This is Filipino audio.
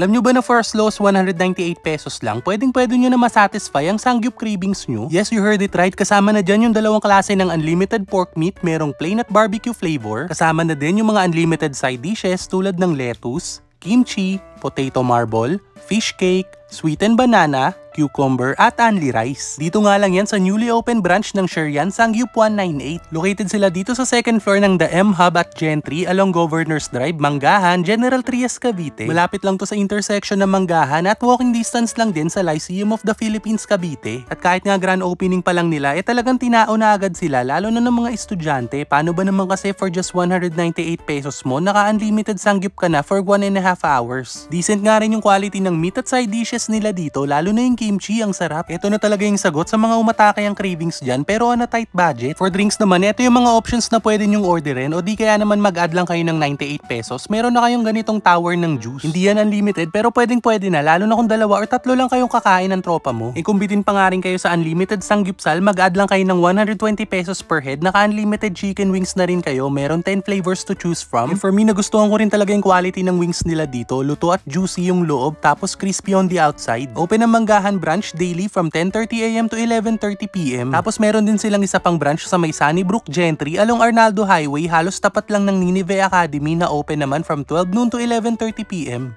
Alam nyo ba na for as low as 198 pesos lang, pwedeng-pwede nyo na masatisfy ang Sangyup cravings nyo? Yes, you heard it right. Kasama na dyan yung dalawang klase ng unlimited pork meat, merong plain at barbecue flavor. Kasama na din yung mga unlimited side dishes tulad ng lettuce, kimchi, potato marble, fish cake, sweetened banana, cucumber at only rice. Dito nga lang yan sa newly open branch ng Sherian Sangyup 198. Located sila dito sa second floor ng The M Hub at Gentry along Governors Drive, Manggahan, General Trias, Cavite. Malapit lang to sa intersection ng Manggahan at walking distance lang din sa Lyceum of the Philippines, Cavite. At kahit nga grand opening pa lang nila, talagang tinao na agad sila lalo na ng mga estudyante. Paano ba naman kasi for just 198 pesos mo, naka-unlimited Sangyup ka na for 1.5 hours. Decent nga rin yung quality ng meat at side dishes nila dito, lalo na yung kimchi, ang sarap. Ito na talaga yung sagot sa mga umatakay ang cravings dyan pero on a tight budget. For drinks naman, ito yung mga options na pwede nyong orderin o di kaya naman mag-add lang kayo ng 98 pesos. Meron na kayong ganitong tower ng juice. Hindi yan unlimited pero pwedeng-pwede na lalo na kung 2 or 3 lang kayong kakain ng tropa mo. E kung bitin pa nga rin kayo sa unlimited Sangyupsal, mag-add lang kayo ng 120 pesos per head. Naka-unlimited chicken wings na rin kayo. Meron 10 flavors to choose from. And for me, nagustuhan ko rin talaga yung quality ng wings nila dito. Luto at juicy yung loob tapos crispy on the outside. Open ang Manggahan branch daily from 10:30 AM to 11:30 PM. Tapos meron din silang isa pang branch sa may Sunnybrook Gentry along Arnaldo Highway, halos tapat lang ng Ninive Academy na open naman from 12 noon to 11:30 PM.